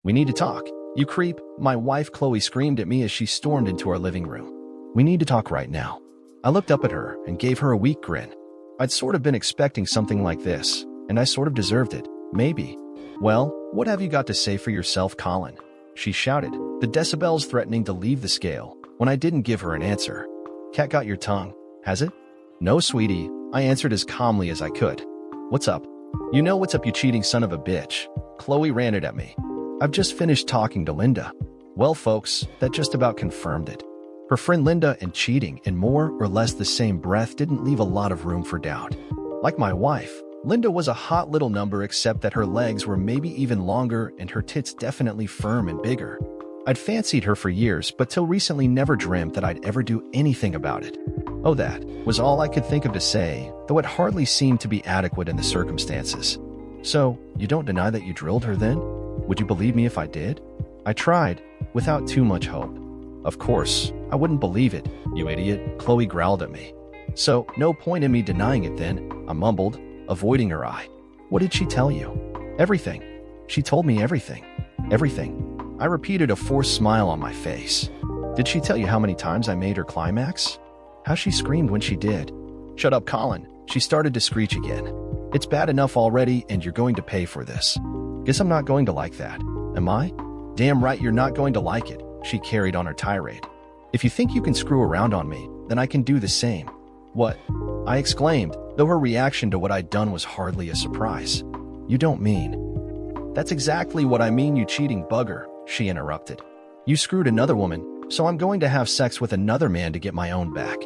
We need to talk. You creep, my wife Chloe screamed at me as she stormed into our living room. We need to talk right now. I looked up at her and gave her a weak grin. I'd sort of been expecting something like this, and I sort of deserved it, maybe. Well, what have you got to say for yourself, Colin? She shouted, the decibels threatening to leave the scale, when I didn't give her an answer. Cat got your tongue, has it? No, sweetie, I answered as calmly as I could. What's up? You know what's up, you cheating son of a bitch. Chloe ran it at me. I've just finished talking to Linda. Well, folks, that just about confirmed it. Her friend Linda and cheating in more or less the same breath didn't leave a lot of room for doubt. Like my wife, Linda was a hot little number except that her legs were maybe even longer and her tits definitely firm and bigger. I'd fancied her for years, but till recently never dreamt that I'd ever do anything about it. Oh, that was all I could think of to say, though it hardly seemed to be adequate in the circumstances. So, you don't deny that you drilled her then? Would you believe me if I did? I tried, without too much hope. Of course, I wouldn't believe it, you idiot, Chloe growled at me. So, no point in me denying it then, I mumbled, avoiding her eye. What did she tell you? Everything. She told me everything. Everything. I repeated, a forced smile on my face. Did she tell you how many times I made her climax? How she screamed when she did? Shut up, Colin. She started to screech again. It's bad enough already, and you're going to pay for this. Guess I'm not going to like that. Am I? Damn right you're not going to like it, she carried on her tirade. If you think you can screw around on me, then I can do the same. What? I exclaimed, though her reaction to what I'd done was hardly a surprise. You don't mean? That's exactly what I mean, you cheating bugger, she interrupted. You screwed another woman, so I'm going to have sex with another man to get my own back.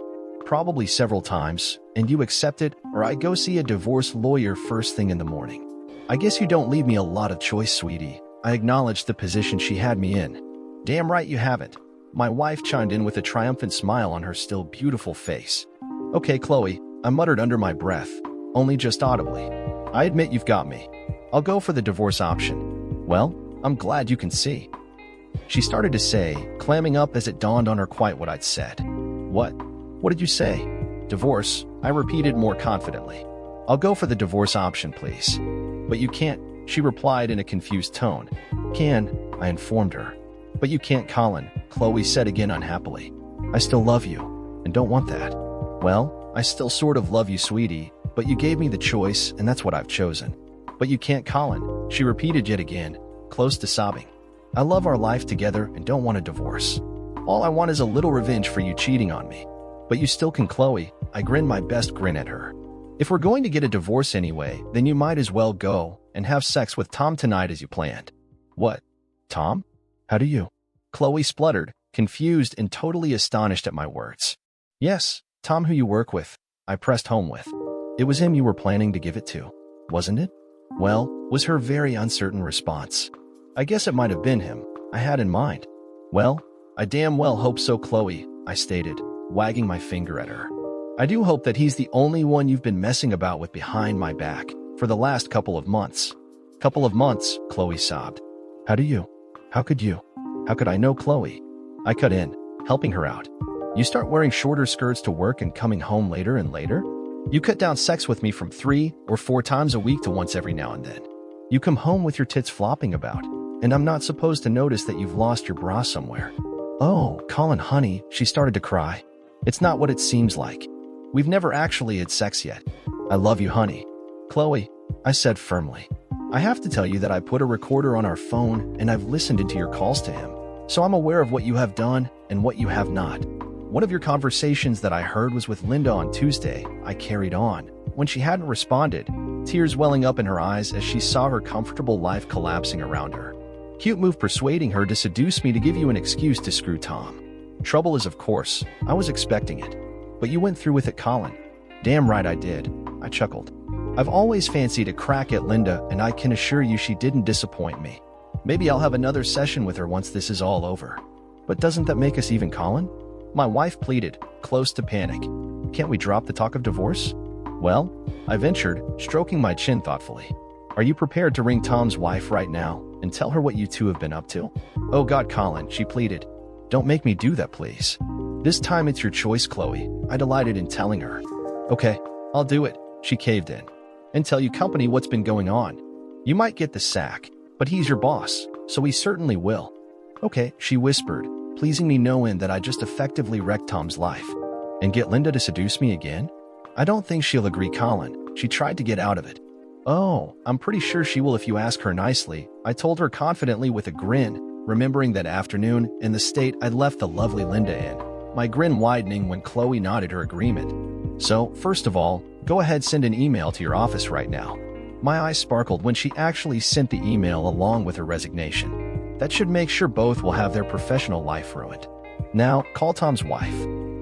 Probably several times, and you accept it, or I go see a divorce lawyer first thing in the morning. I guess you don't leave me a lot of choice, sweetie. I acknowledged the position she had me in. Damn right you haven't. My wife chimed in with a triumphant smile on her still beautiful face. Okay, Chloe, I muttered under my breath, only just audibly. I admit you've got me. I'll go for the divorce option. Well, I'm glad you can see. She started to say, clamming up as it dawned on her quite what I'd said. What? What did you say? Divorce, I repeated more confidently. I'll go for the divorce option, please. But you can't, she replied in a confused tone. Can, I informed her. But you can't, Colin, Chloe said again unhappily. I still love you, and don't want that. Well, I still sort of love you, sweetie, but you gave me the choice, and that's what I've chosen. But you can't, Colin, she repeated yet again, close to sobbing. I love our life together and don't want a divorce. All I want is a little revenge for you cheating on me. But you still can, Chloe, I grinned my best grin at her. If we're going to get a divorce anyway, then you might as well go and have sex with Tom tonight as you planned. What? Tom? How do you? Chloe spluttered, confused and totally astonished at my words. Yes, Tom, who you work with, I pressed home with. It was him you were planning to give it to, wasn't it? Well, was her very uncertain response. I guess it might have been him I had in mind. Well, I damn well hope so, Chloe, I stated, wagging my finger at her. I do hope that he's the only one you've been messing about with behind my back for the last couple of months. Couple of months, Chloe sobbed. How do you? How could you? How could I know, Chloe? I cut in, helping her out. You start wearing shorter skirts to work and coming home later and later? You cut down sex with me from 3 or 4 times a week to once every now and then. You come home with your tits flopping about, and I'm not supposed to notice that you've lost your bra somewhere. Oh, Colin, honey, she started to cry. It's not what it seems like. We've never actually had sex yet. I love you, honey. Chloe, I said firmly. I have to tell you that I put a recorder on our phone and I've listened into your calls to him. So I'm aware of what you have done and what you have not. One of your conversations that I heard was with Linda on Tuesday. I carried on. When she hadn't responded, tears welling up in her eyes as she saw her comfortable life collapsing around her. Cute move persuading her to seduce me to give you an excuse to screw Tom. Trouble is, of course, I was expecting it. But you went through with it, Colin. Damn right I did, I chuckled. I've always fancied a crack at Linda, and I can assure you she didn't disappoint me. Maybe I'll have another session with her once this is all over. But doesn't that make us even, Colin? My wife pleaded, close to panic. Can't we drop the talk of divorce? Well, I ventured, stroking my chin thoughtfully. Are you prepared to ring Tom's wife right now and tell her what you two have been up to? Oh God, Colin, she pleaded. Don't make me do that, please. This time it's your choice, Chloe, I delighted in telling her. Okay, I'll do it, she caved in. And tell you company what's been going on. You might get the sack, but he's your boss. so we certainly will. Okay, she whispered, pleasing me knowing that I just effectively wrecked Tom's life. And get Linda to seduce me again? I don't think she'll agree, Colin. She tried to get out of it. Oh, I'm pretty sure she will if you ask her nicely, I told her confidently with a grin, remembering that afternoon in the state I'd left the lovely Linda in, my grin widening when Chloe nodded her agreement. So, first of all, go ahead, send an email to your office right now. My eyes sparkled when she actually sent the email along with her resignation. That should make sure both will have their professional life ruined. Now, call Tom's wife.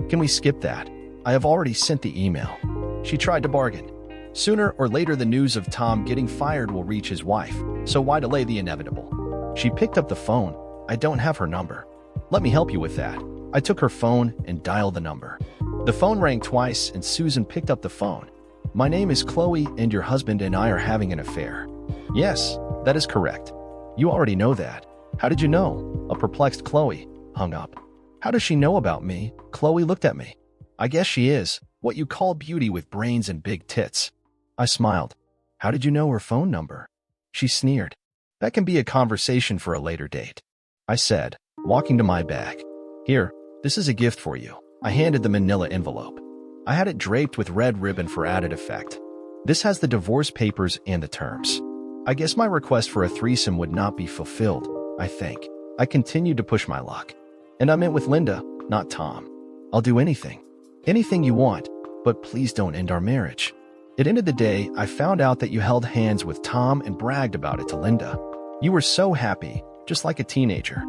Can we skip that? I have already sent the email. She tried to bargain. Sooner or later, the news of Tom getting fired will reach his wife, so why delay the inevitable? She picked up the phone. I don't have her number. Let me help you with that. I took her phone and dialed the number. The phone rang twice and Susan picked up the phone. My name is Chloe and your husband and I are having an affair. Yes, that is correct. You already know that. How did you know? A perplexed Chloe hung up. How does she know about me? Chloe looked at me. I guess she is what you call beauty with brains and big tits. I smiled. How did you know her phone number? She sneered. That can be a conversation for a later date, I said, walking to my bag. Here, this is a gift for you. I handed the manila envelope. I had it draped with red ribbon for added effect. This has the divorce papers and the terms. I guess my request for a threesome would not be fulfilled, I think. I continued to push my luck. And I meant with Linda, not Tom. I'll do anything. Anything you want, but please don't end our marriage. It ended the day I found out that you held hands with Tom and bragged about it to Linda. You were so happy, just like a teenager.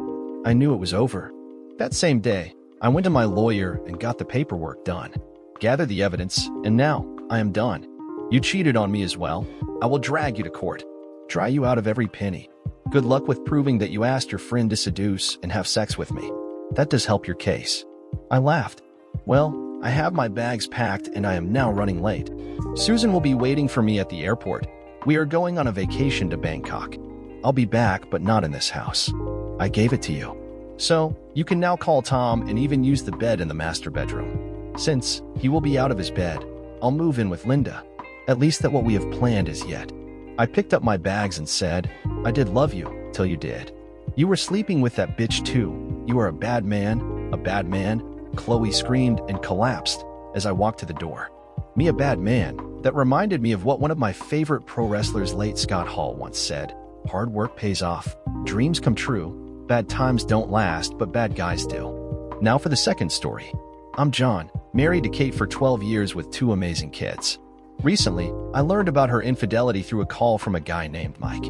I knew it was over. That same day, I went to my lawyer and got the paperwork done. Gathered the evidence, and now I am done. You cheated on me as well. I will drag you to court. Dry you out of every penny. Good luck with proving that you asked your friend to seduce and have sex with me. That does help your case. I laughed. Well, I have my bags packed and I am now running late. Susan will be waiting for me at the airport. We are going on a vacation to Bangkok. I'll be back, but not in this house. I gave it to you. So, you can now call Tom and even use the bed in the master bedroom. Since he will be out of his bed, I'll move in with Linda. At least that what we have planned is yet. I picked up my bags and said, I did love you, till you did. You were sleeping with that bitch too. You are a bad man, a bad man. Chloe screamed and collapsed as I walked to the door. Me a bad man? That reminded me of what one of my favorite pro wrestlers, late Scott Hall, once said. Hard work pays off. Dreams come true. Bad times don't last, but bad guys do. Now for the second story. I'm John, married to Kate for 12 years with 2 amazing kids. Recently, I learned about her infidelity through a call from a guy named Mike.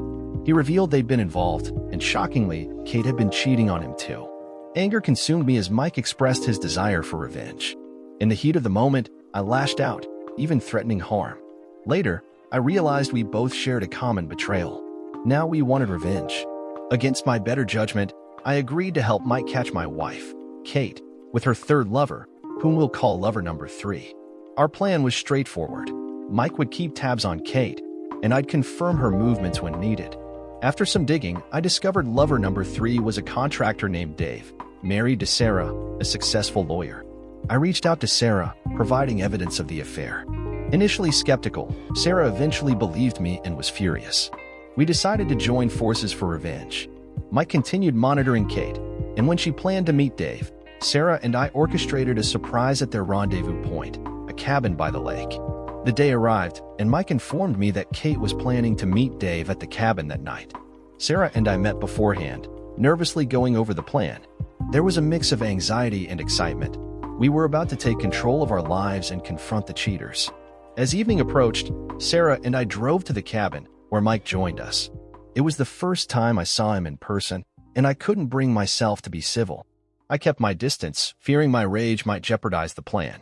He revealed they'd been involved, and shockingly, Kate had been cheating on him too. Anger consumed me as Mike expressed his desire for revenge. In the heat of the moment, I lashed out, even threatening harm. Later, I realized we both shared a common betrayal. Now we wanted revenge. Against my better judgment, I agreed to help Mike catch my wife, Kate, with her third lover, whom we'll call lover number 3. Our plan was straightforward. Mike would keep tabs on Kate, and I'd confirm her movements when needed. After some digging, I discovered lover number 3 was a contractor named Dave, married to Sarah, a successful lawyer. I reached out to Sarah, providing evidence of the affair. Initially skeptical, Sarah eventually believed me and was furious. We decided to join forces for revenge. Mike continued monitoring Kate, and when she planned to meet Dave, Sarah and I orchestrated a surprise at their rendezvous point, a cabin by the lake. The day arrived, and Mike informed me that Kate was planning to meet Dave at the cabin that night. Sarah and I met beforehand, nervously going over the plan. There was a mix of anxiety and excitement. We were about to take control of our lives and confront the cheaters. As evening approached, Sarah and I drove to the cabin, where Mike joined us. It was the first time I saw him in person, and I couldn't bring myself to be civil. I kept my distance, fearing my rage might jeopardize the plan.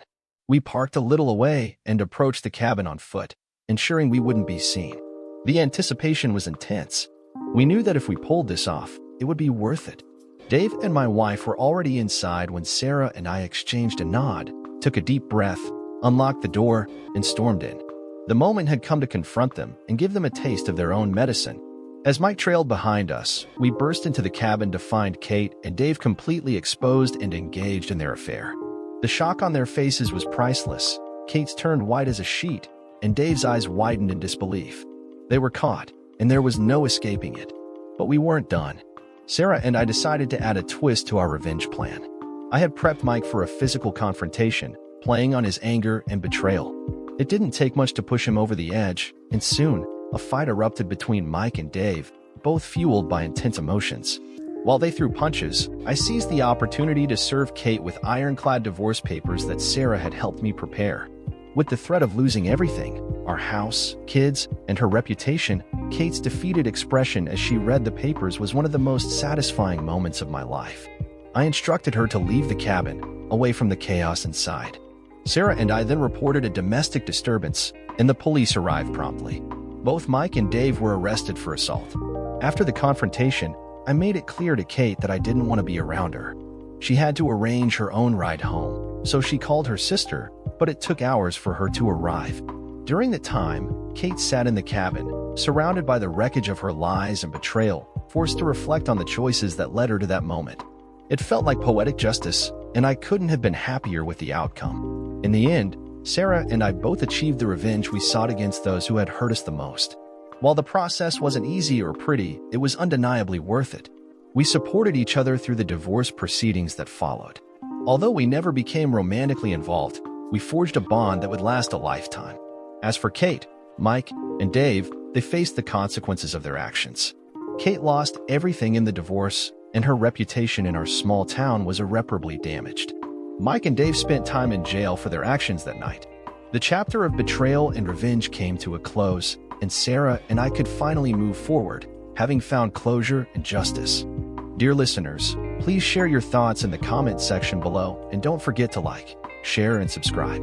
We parked a little away and approached the cabin on foot, ensuring we wouldn't be seen. The anticipation was intense. We knew that if we pulled this off, it would be worth it. Dave and my wife were already inside when Sarah and I exchanged a nod, took a deep breath, unlocked the door, and stormed in. The moment had come to confront them and give them a taste of their own medicine. As Mike trailed behind us, we burst into the cabin to find Kate and Dave completely exposed and engaged in their affair. The shock on their faces was priceless. Kate's turned white as a sheet, and Dave's eyes widened in disbelief. They were caught, and there was no escaping it. But we weren't done. Sarah and I decided to add a twist to our revenge plan. I had prepped Mike for a physical confrontation, playing on his anger and betrayal. It didn't take much to push him over the edge, and soon, a fight erupted between Mike and Dave, both fueled by intense emotions. While they threw punches, I seized the opportunity to serve Kate with ironclad divorce papers that Sarah had helped me prepare. With the threat of losing everything, our house, kids, and her reputation, Kate's defeated expression as she read the papers was one of the most satisfying moments of my life. I instructed her to leave the cabin, away from the chaos inside. Sarah and I then reported a domestic disturbance, and the police arrived promptly. Both Mike and Dave were arrested for assault. After the confrontation, I made it clear to Kate that I didn't want to be around her. She had to arrange her own ride home, so she called her sister, but it took hours for her to arrive. During the time, Kate sat in the cabin, surrounded by the wreckage of her lies and betrayal, forced to reflect on the choices that led her to that moment. It felt like poetic justice, and I couldn't have been happier with the outcome. In the end, Sarah and I both achieved the revenge we sought against those who had hurt us the most. While the process wasn't easy or pretty, it was undeniably worth it. We supported each other through the divorce proceedings that followed. Although we never became romantically involved, we forged a bond that would last a lifetime. As for Kate, Mike, and Dave, they faced the consequences of their actions. Kate lost everything in the divorce, and her reputation in our small town was irreparably damaged. Mike and Dave spent time in jail for their actions that night. The chapter of betrayal and revenge came to a close, and Sarah and I could finally move forward, having found closure and justice. Dear listeners, please share your thoughts in the comment section below, and don't forget to like, share, and subscribe.